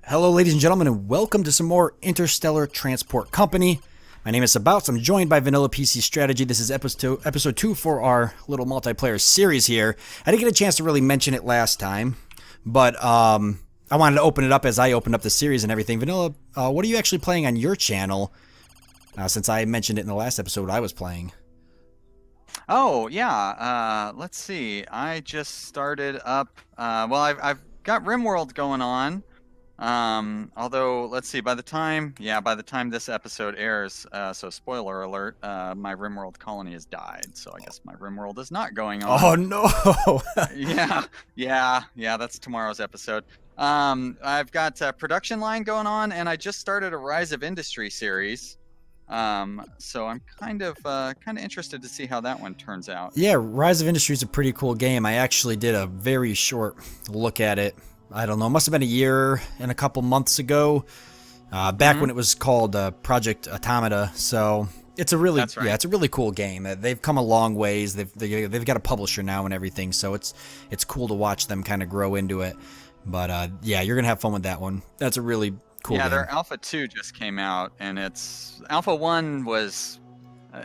Hello, ladies and gentlemen, and welcome to some more Interstellar Transport Company. My name is Sabouts. I'm joined by VanillaPCstrategy. This is episode 2 for our little multiplayer series here. I didn't get a chance to really mention it last time, but I wanted to open it up as I opened up the series and everything. Vanilla, what are you actually playing on your channel? Since I mentioned it in the last episode I was playing. Oh, yeah. Let's see. I just started up. I've got RimWorld going on. Although, let's see. By the time this episode airs, so spoiler alert, my RimWorld colony has died. So I guess my RimWorld is not going on. Oh no! Yeah. That's tomorrow's episode. I've got a production line going on, and I just started a Rise of Industry series. So I'm kind of interested to see how that one turns out. Yeah, Rise of Industry is a pretty cool game. I actually did a very short look at it. I don't know, it must have been a year and a couple months ago, back when it was called Project Automata. So it's a really, That's right. yeah, it's a really cool game. They've come a long ways. They've got a publisher now and everything. So it's cool to watch them kind of grow into it. But yeah, you're gonna have fun with that one. That's a really cool game. Their Alpha 2 just came out, and Alpha 1 was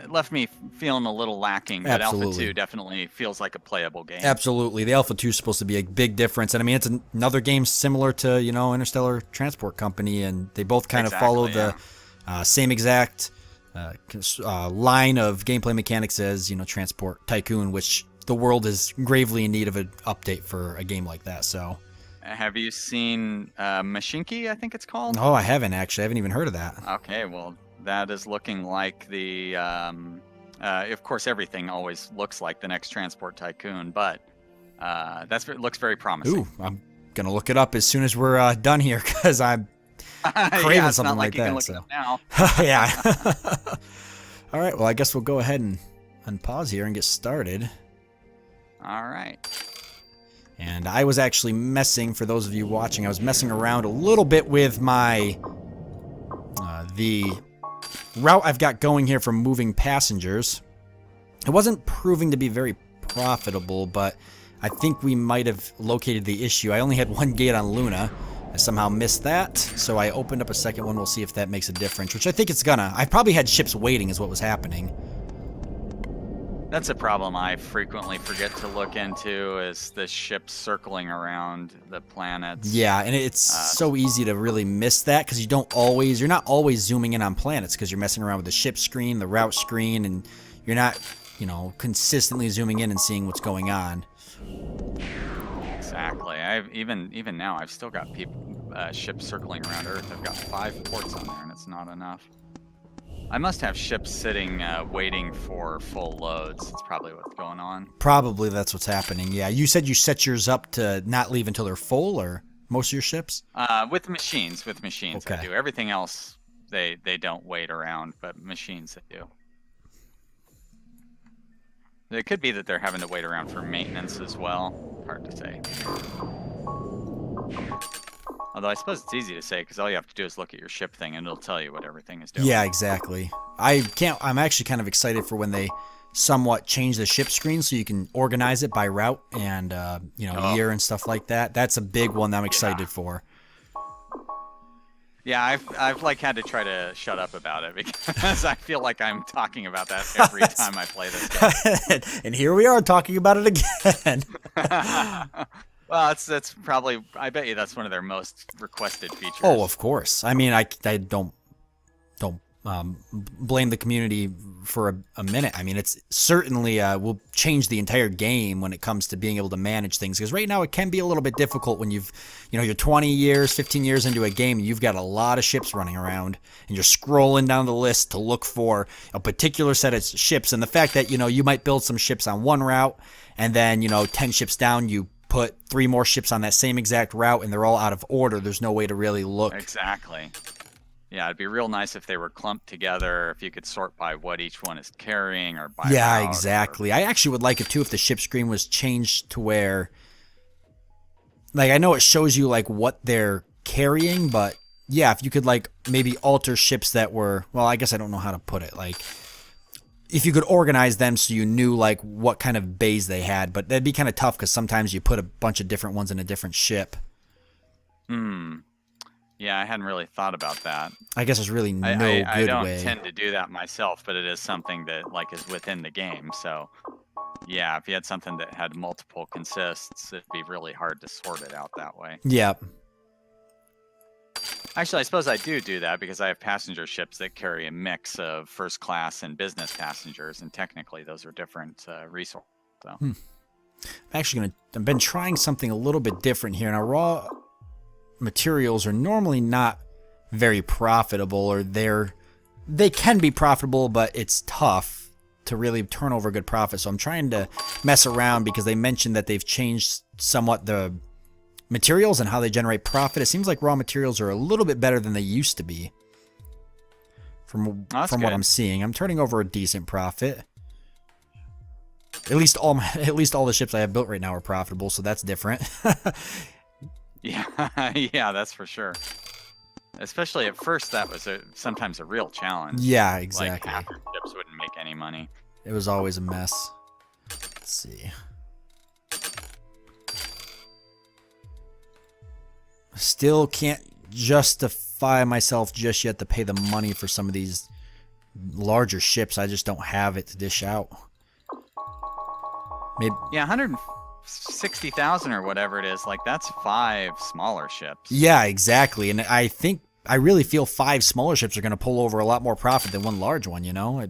left me feeling a little lacking, but Absolutely. Alpha 2 definitely feels like a playable game. Absolutely. The Alpha 2 is supposed to be a big difference. And I mean, it's another game similar to, Interstellar Transport Company, and they both kind of follow the same exact line of gameplay mechanics as, Transport Tycoon, which the world is gravely in need of an update for a game like that. So, have you seen Mashinki, I think it's called? Oh, I haven't actually. I haven't even heard of that. Okay, well, that is looking like the of course everything always looks like the next Transport Tycoon, but it looks very promising. Ooh, I'm gonna look it up as soon as we're done here, because I'm craving something like that. Look it up now. Yeah. All right, well, I guess we'll go ahead and unpause here and get started. All right. And I was actually messing, for those of you watching, I was messing around a little bit with my the route I've got going here for moving passengers. It wasn't proving to be very profitable, but I think we might have located the issue. I only had one gate on Luna. I somehow missed that, so I opened up a second one. We'll see if that makes a difference, which I think it's gonna. I probably had ships waiting is what was happening. That's a problem I frequently forget to look into, is the ships circling around the planets. Yeah, and it's so easy to really miss that, because you're not always zooming in on planets, because you're messing around with the ship screen, the route screen, and you're not, consistently zooming in and seeing what's going on. Exactly. Even now, I've still got ships circling around Earth. I've got 5 ports on there, and it's not enough. I must have ships sitting, waiting for full loads. That's probably what's going on. Probably that's what's happening, yeah. You said you set yours up to not leave until they're full, or most of your ships? With machines, Okay. I do. Everything else, they don't wait around, but machines they do. It could be that they're having to wait around for maintenance as well. Hard to say. Although I suppose it's easy to say, because all you have to do is look at your ship thing and it'll tell you what everything is doing. Yeah, exactly. I'm actually kind of excited for when they somewhat change the ship screen so you can organize it by route and, year and stuff like that. That's a big one that I'm excited for. Yeah, I've had to try to shut up about it, because I feel like I'm talking about that every time I play this game. And here we are talking about it again. Well, that's probably, I bet you that's one of their most requested features. Oh, of course. I mean, I don't blame the community for a minute. I mean, it's certainly will change the entire game when it comes to being able to manage things. Because right now it can be a little bit difficult when you're 20 years, 15 years into a game, and you've got a lot of ships running around, and you're scrolling down the list to look for a particular set of ships. And the fact that, you might build some ships on one route, and then, 10 ships down, you put 3 more ships on that same exact route, and they're all out of order. There's no way to really look. Exactly. Yeah, it'd be real nice if they were clumped together, if you could sort by what each one is carrying, or by Yeah, route, exactly. I actually would like it too if the ship screen was changed to where, I know it shows you what they're carrying, but yeah, if you could maybe alter ships that were, well, I guess I don't know how to put it, if you could organize them so you knew what kind of bays they had, but that'd be kind of tough because sometimes you put a bunch of different ones in a different ship. Yeah, I hadn't really thought about that. I guess there's really no I good don't way. tend to do that myself, but it is something that like is within the game. So yeah, if you had something that had multiple consists, it'd be really hard to sort it out that way. Yeah. Actually, I suppose I do that because I have passenger ships that carry a mix of first class and business passengers, and technically those are different resources. So. I'm actually I've been trying something a little bit different here. Now, raw materials are normally not very profitable, or they can be profitable, but it's tough to really turn over good profit. So I'm trying to mess around because they mentioned that they've changed somewhat the materials and how they generate profit. It seems like raw materials are a little bit better than they used to be from what I'm seeing. I'm turning over a decent profit. At least all the ships I have built right now are profitable, so that's different. Yeah, yeah, that's for sure. Especially at first, that was sometimes a real challenge. Yeah, exactly. Like half your ships wouldn't make any money. It was always a mess. Let's see. Still can't justify myself just yet to pay the money for some of these larger ships. I just don't have it to dish out. Maybe. Yeah, 160,000 or whatever it is. Like that's 5 smaller ships. Yeah, exactly. And I really feel 5 smaller ships are going to pull over a lot more profit than one large one. You know.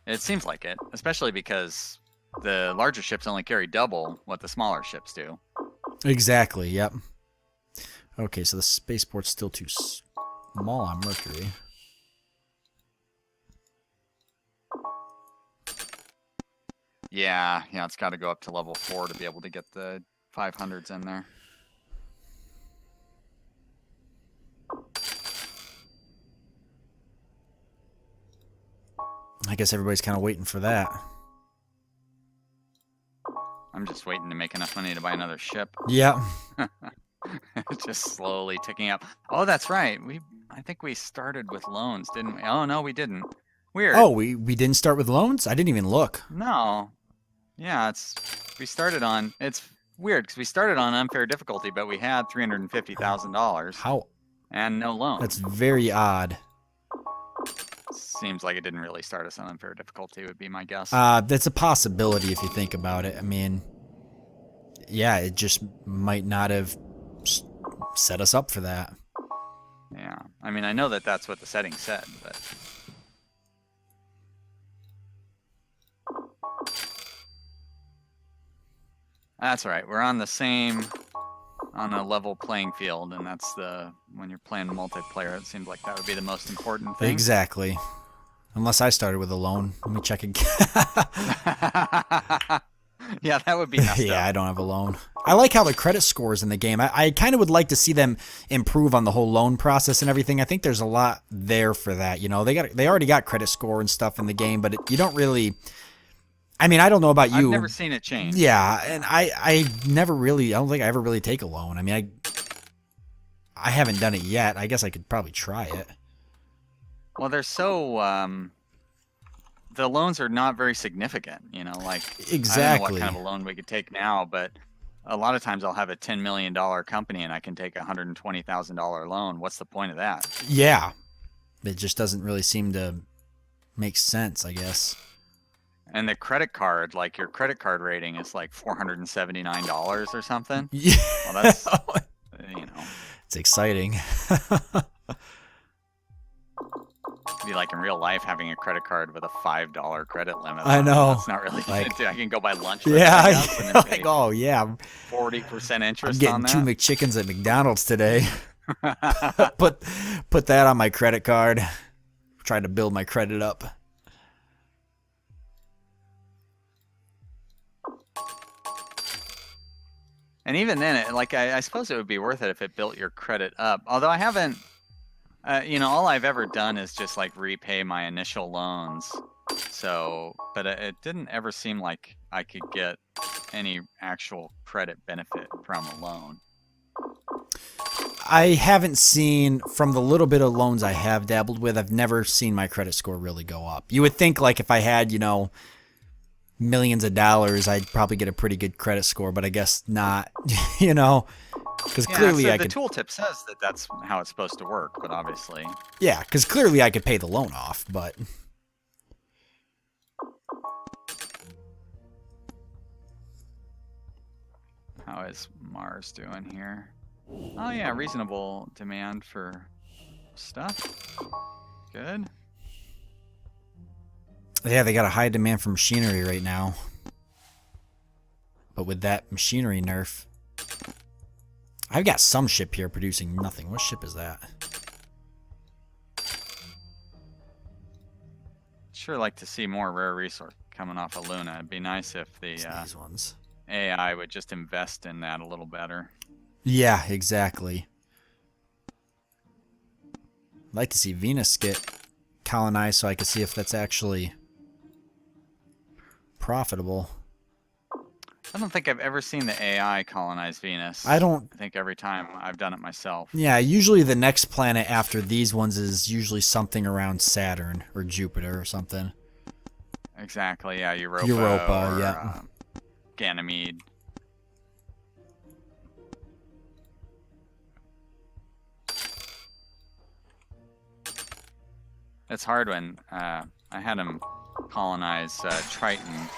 It seems like it, especially because the larger ships only carry double what the smaller ships do. Exactly. Yep. Okay, so the spaceport's still too small on Mercury. Yeah, it's got to go up to level 4 to be able to get the 500s in there. I guess everybody's kind of waiting for that. I'm just waiting to make enough money to buy another ship. Yeah. Just slowly ticking up. Oh, that's right. I think we started with loans, didn't we? Oh, no, we didn't. Weird. Oh, we didn't start with loans? I didn't even look. No. Yeah, it's weird because we started on unfair difficulty, but we had $350,000. How? And no loan. That's very odd. Seems like it didn't really start us on unfair difficulty, would be my guess. That's a possibility if you think about it. I mean, yeah, it just might not have set us up for that. Yeah, I mean, I know that that's what the setting said, but... That's right. We're on a level playing field, and that's when you're playing multiplayer, it seems like that would be the most important thing. Exactly. Unless I started with a loan. Let me check again. Yeah, that would be messed Yeah, up. I don't have a loan. I like how the credit scores in the game. I kind of would like to see them improve on the whole loan process and everything. I think there's a lot there for that. You know, they already got credit score and stuff in the game, but you don't really... I mean, I don't know about you. I've never seen it change. Yeah, and I don't think I ever really take a loan. I mean, I haven't done it yet. I guess I could probably try it. Well, they're so the loans are not very significant, you know, like Exactly. I don't know what kind of a loan we could take now, but a lot of times I'll have a $10 million company and I can take a $120,000 loan. What's the point of that? Yeah. It just doesn't really seem to make sense, I guess. And the credit card, like your credit card rating is like $479 or something. Yeah. Well, that's, you know. It's exciting. Be like in real life having a credit card with a $5 credit limit. I know. That's not really like, I can go buy lunch with yeah, it, I guess, and then like, oh yeah, 40% interest I'm getting on that. 2 McChickens at McDonald's today. put that on my credit card. Trying to build my credit up. And even then, I suppose it would be worth it if it built your credit up. Although I haven't, all I've ever done is just like repay my initial loans. So, but it didn't ever seem like I could get any actual credit benefit from a loan. I haven't seen, from the little bit of loans I have dabbled with, I've never seen my credit score really go up. You would think like if I had, millions of dollars, I'd probably get a pretty good credit score, but I guess not. Because Yeah, clearly so I the could. tooltip says that that's how it's supposed to work, but obviously. Yeah, because clearly I could pay the loan off, but. How is Mars doing here? Oh yeah, reasonable demand for stuff. Good. Yeah, they got a high demand for machinery right now. But with that machinery nerf, I've got some ship here producing nothing. What ship is that? Sure like to see more rare resource coming off of Luna. It'd be nice if the These ones. AI would just invest in that a little better. Yeah, exactly. I'd like to see Venus get colonized so I can see if that's actually profitable. I don't think I've ever seen the AI colonize Venus. I think every time I've done it myself. Yeah, usually the next planet after these ones is usually something around Saturn or Jupiter or something. Exactly, yeah, Europa or, yeah. Ganymede. It's hard when I had him colonize Triton.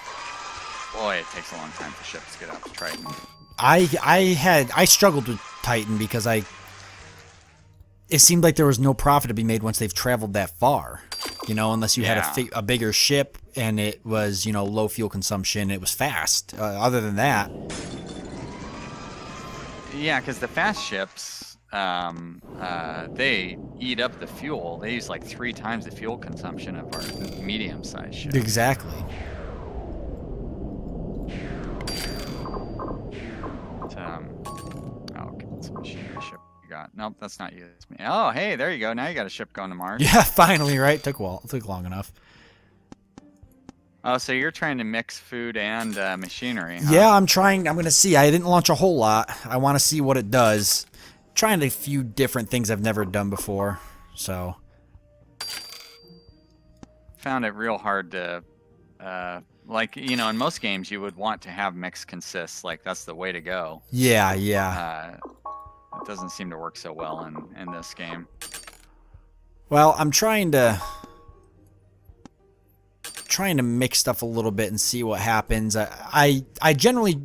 Boy, it takes a long time for ships to get out to Triton. I struggled with Titan because it seemed like there was no profit to be made once they've traveled that far. You know, unless you had a bigger ship and it was, you know, low fuel consumption, it was fast. Other than that. Yeah, because the fast ships, they eat up the fuel. They use like 3 times the fuel consumption of our medium-sized ships. Exactly. Okay, it's a machinery ship you got. Nope, that's not you. It's me. Oh, hey, there you go. Now you got a ship going to Mars. Yeah, finally, right? Took long enough. Oh, so you're trying to mix food and machinery, huh? Yeah, I'm trying. I'm going to see. I didn't launch a whole lot. I want to see what it does. Trying a few different things I've never done before. So. Found it real hard to, like, you know, in most games you would want to have mix consists. Like, that's the way to go. Yeah, yeah. It doesn't seem to work so well in this game. Well, I'm trying to mix stuff a little bit and see what happens. I generally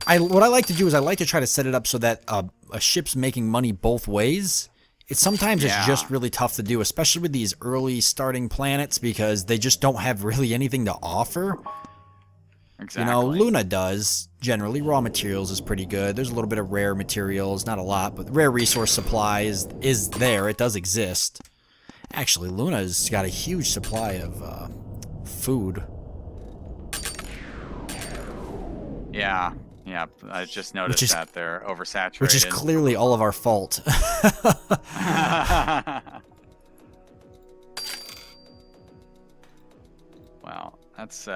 what I like to do is I like to try to set it up so that a ship's making money both ways. Sometimes it's just really tough to do, especially with these early starting planets because they just don't have really anything to offer. Exactly. You know, Luna does. Generally, raw materials is pretty good. There's a little bit of rare materials, not a lot, but rare resource supply is there. It does exist. Actually, Luna's got a huge supply of food. Yeah, I just noticed that they're oversaturated. Which is clearly all of our fault. Well, that's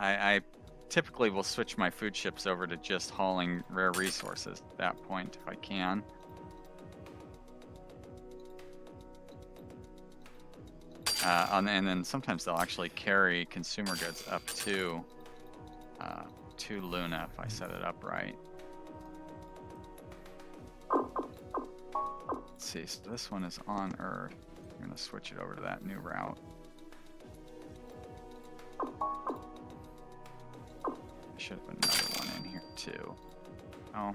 I typically will switch my food ships over to just hauling rare resources at that point if I can. And then sometimes they'll actually carry consumer goods up to Luna if I set it up right. Let's see, so this one is on Earth. I'm going to switch it over to that new route. Should have another one in here too. Oh.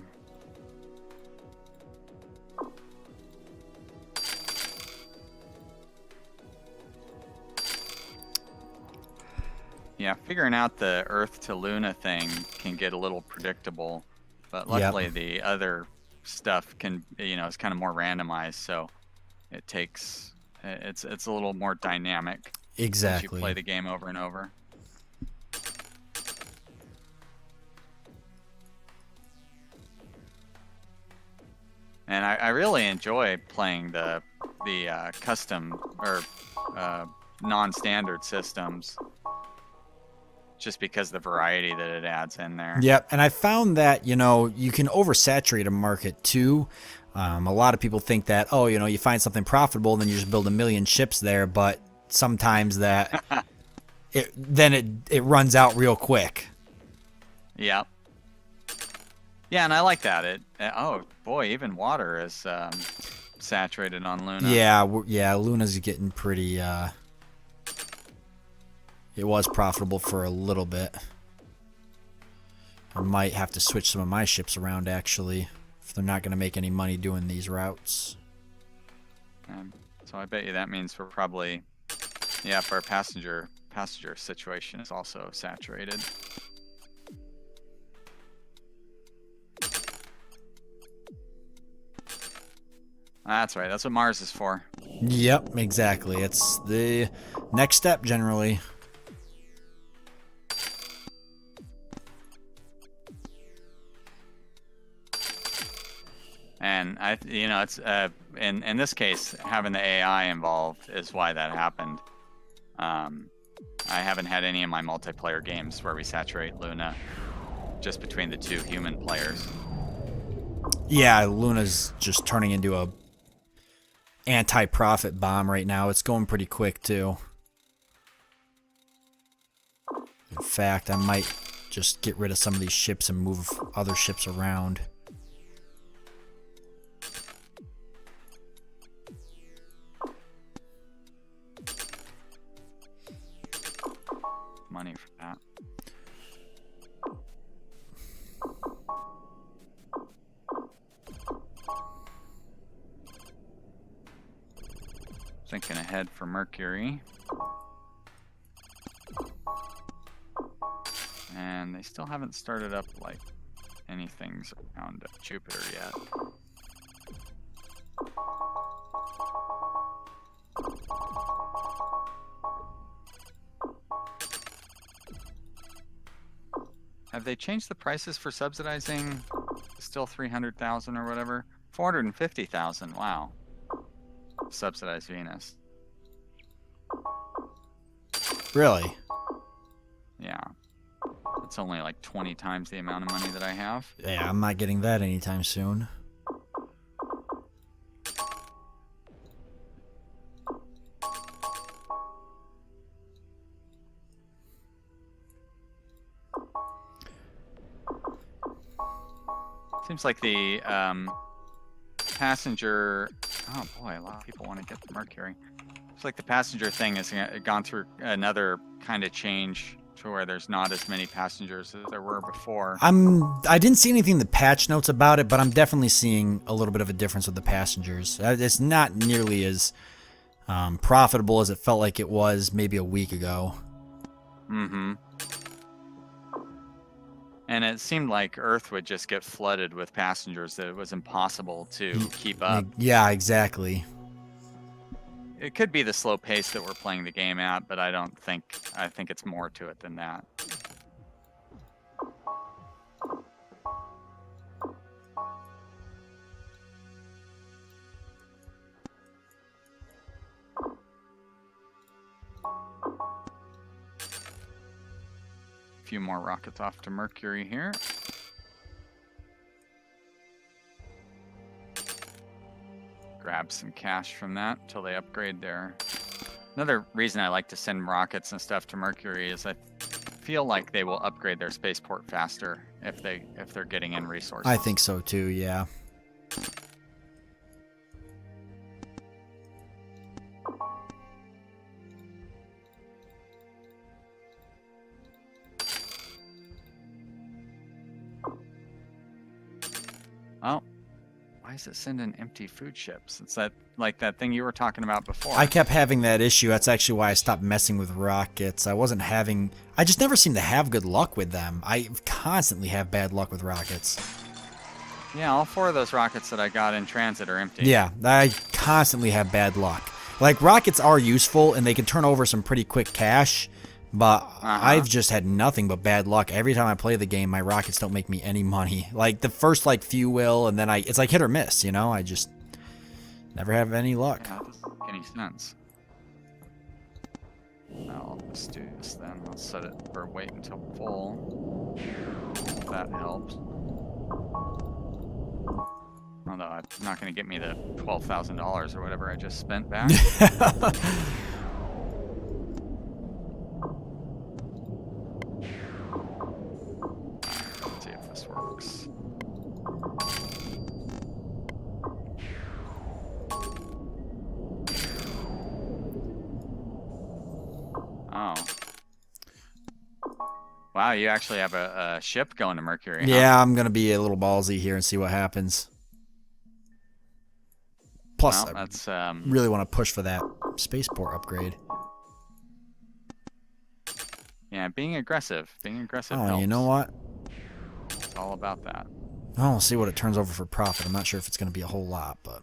Yeah, figuring out the Earth to Luna thing can get a little predictable, but luckily the other stuff can, you know, it's kind of more randomized, so it's a little more dynamic. Exactly. As you play the game over and over. And I really enjoy playing the custom or non-standard systems, just because the variety that it adds in there. Yep, and I found that, you know, you can oversaturate a market too. A lot of people think that, oh, you know, you find something profitable, then you just build a million ships there, but sometimes that it runs out real quick. Yep. Yeah, and I like that. Oh boy, even water is saturated on Luna. Yeah, Luna's getting pretty. It was profitable for a little bit. I might have to switch some of my ships around actually, if they're not going to make any money doing these routes. So I bet you that means we're probably, yeah, if our passenger situation is also saturated. That's right. That's what Mars is for. Yep, exactly. It's the next step generally. And it's in this case, having the AI involved is why that happened. I haven't had any of my multiplayer games where we saturate Luna just between the two human players. Yeah, Luna's just turning into a anti-profit bomb right now. It's going pretty quick too. In fact, I might just get rid of some of these ships and move other ships around. Money for that. Thinking ahead for Mercury. And they still haven't started up like anything's around Jupiter yet. Have they changed the prices for subsidizing? Still 300,000 or whatever? 450,000, wow. Subsidized Venus. Really? Yeah. It's only like 20 times the amount of money that I have. Yeah, I'm not getting that anytime soon. Seems like the passenger... Oh boy, a lot of people want to get the Mercury. It's like the passenger thing has gone through another kind of change to where there's not as many passengers as there were before. I didn't see anything in the patch notes about it, but I'm definitely seeing a little bit of a difference with the passengers. It's not nearly as profitable as it felt like it was maybe a week ago. Mm-hmm. And it seemed like Earth would just get flooded with passengers that it was impossible to keep up. Yeah, exactly. It could be the slow pace that we're playing the game at, but I think it's more to it than that. A few more rockets off to Mercury here. Grab some cash from that until they upgrade their... Another reason I like to send rockets and stuff to Mercury is I feel like they will upgrade their spaceport faster if they're getting in resources. I think so too, yeah. Oh, why is it sending empty food ships? It's that thing you were talking about before. I kept having that issue. That's actually why I stopped messing with rockets. I just never seem to have good luck with them. I constantly have bad luck with rockets. Yeah, all 4 of those rockets that I got in transit are empty. Yeah, I constantly have bad luck. Like, rockets are useful, and they can turn over some pretty quick cash, but I've just had nothing but bad luck. Every time I play the game, my rockets don't make me any money. Like, the first, few will, and then it's like hit or miss, you know? I just never have any luck. Yeah, that doesn't make any sense. I'll just do this then. I'll set it for wait until full. If that helps. Although it's not going to get me the $12,000 or whatever I just spent back. Let's see if this works. Wow, you actually have a ship going to Mercury, huh? Yeah, I'm gonna be a little ballsy here and see what happens. Plus, Well, I that's really want to push for that spaceport upgrade. yeah, being aggressive. Being aggressive Oh, helps. you know what? It's all about that. Oh, we'll see what it turns over for profit. I'm not sure if it's gonna be a whole lot, but.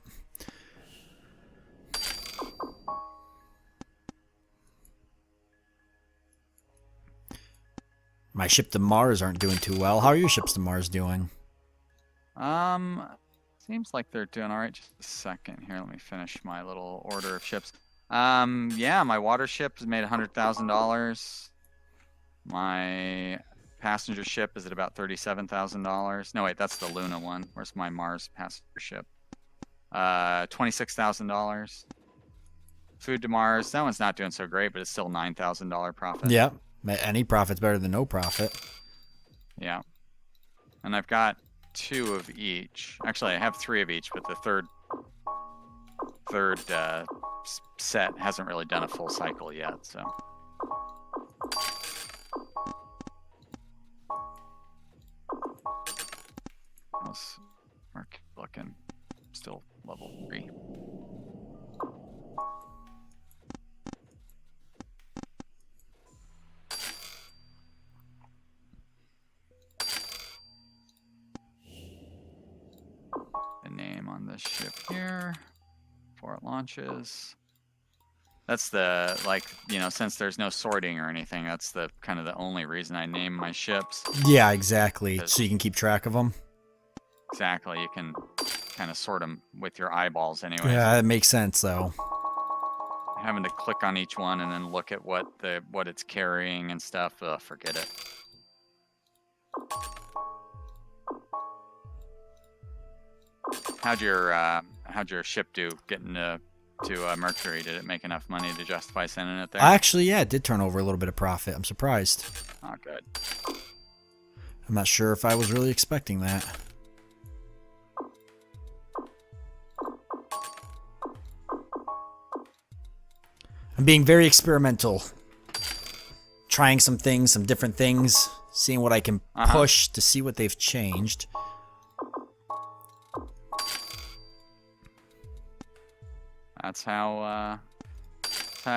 My ship to Mars aren't doing too well. How are your ships to Mars doing? Seems like they're doing all right. Just a second here. Let me finish my little order of ships. Yeah, my water ship has made $100,000. My passenger ship is at about $37,000. No, wait, that's the Luna one. Where's my Mars passenger ship? $26,000. Food to Mars. That one's not doing so great, but it's still $9,000 profit. Yeah, any profit's better than no profit. Yeah. And I've got 2 of each. Actually, I have 3 of each, but the third set hasn't really done a full cycle yet, so. How's Mark looking? Still level 3. The name on this ship here before it launches. That's the, like, you know, since there's no sorting or anything, that's the kind of the only reason I name my ships. Yeah, exactly. So you can keep track of them. Exactly. You can kind of sort them with your eyeballs anyway. Yeah, that makes sense though. Having to click on each one and then look at what it's carrying and stuff. Ugh, forget it. How'd your ship do getting to Mercury? Did it make enough money to justify sending it there? Actually, yeah, it did turn over a little bit of profit. I'm surprised. Oh, good. I'm not sure if I was really expecting that. I'm being very experimental. Trying some things, some different things, seeing what I can push to see what they've changed. That's how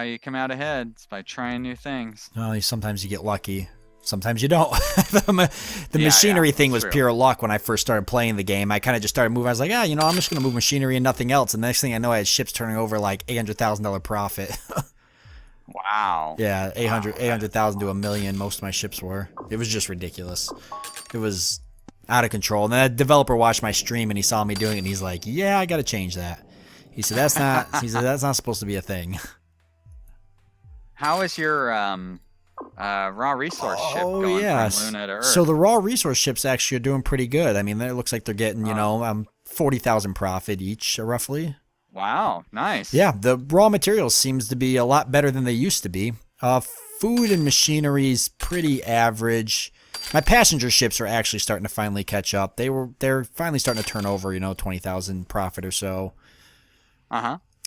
you come out ahead. It's by trying new things. Well, sometimes you get lucky. Sometimes you don't. The machinery thing was pure luck when I first started playing the game. I kind of just started moving. I was like, I'm just going to move machinery and nothing else. And the next thing I know, I had ships turning over like $800,000 profit. Wow. Yeah, 800,000 to $1 million. Most of my ships were. It was just ridiculous. It was out of control. And then a developer watched my stream and he saw me doing it and he's like, "Yeah, I got to change that." He said, "That's not supposed to be a thing." How is your raw resource ship going from Luna to Earth? So the raw resource ships actually are doing pretty good. I mean, it looks like they're getting, 40,000 profit each, roughly. Wow, nice. Yeah, the raw materials seems to be a lot better than they used to be. Food and machinery is pretty average. My passenger ships are actually starting to finally catch up. They're finally starting to turn over, 20,000 profit or so.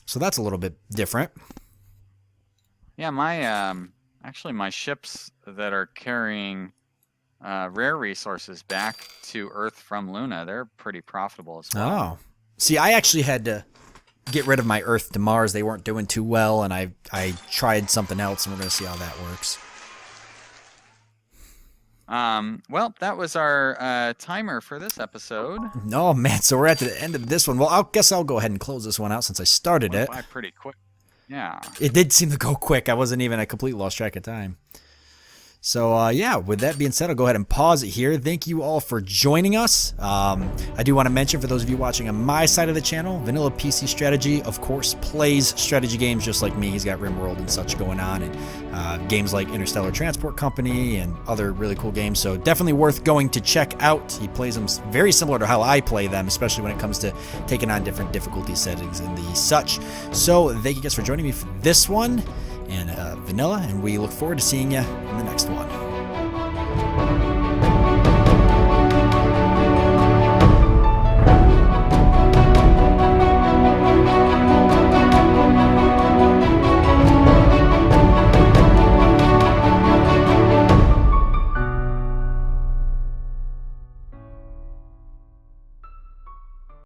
So that's a little bit different. Yeah, my ships that are carrying rare resources back to Earth from Luna, they're pretty profitable as well. Oh. See, I actually had to get rid of my Earth to Mars. They weren't doing too well, and I tried something else, and we're going to see how that works. Well, that was our timer for this episode. Oh, man, so we're at the end of this one. Well, I guess I'll go ahead and close this one out since I started it. Went by pretty quick. Yeah. It did seem to go quick. I wasn't even, I completely lost track of time. So, with that being said, I'll go ahead and pause it here. Thank you all for joining us. I do want to mention, for those of you watching on my side of the channel, VanillaPCstrategy, of course, plays strategy games just like me. He's got RimWorld and such going on, and games like Interstellar Transport Company and other really cool games. So definitely worth going to check out. He plays them very similar to how I play them, especially when it comes to taking on different difficulty settings and the such. So thank you guys for joining me for this one. And Vanilla, and we look forward to seeing you in the next one.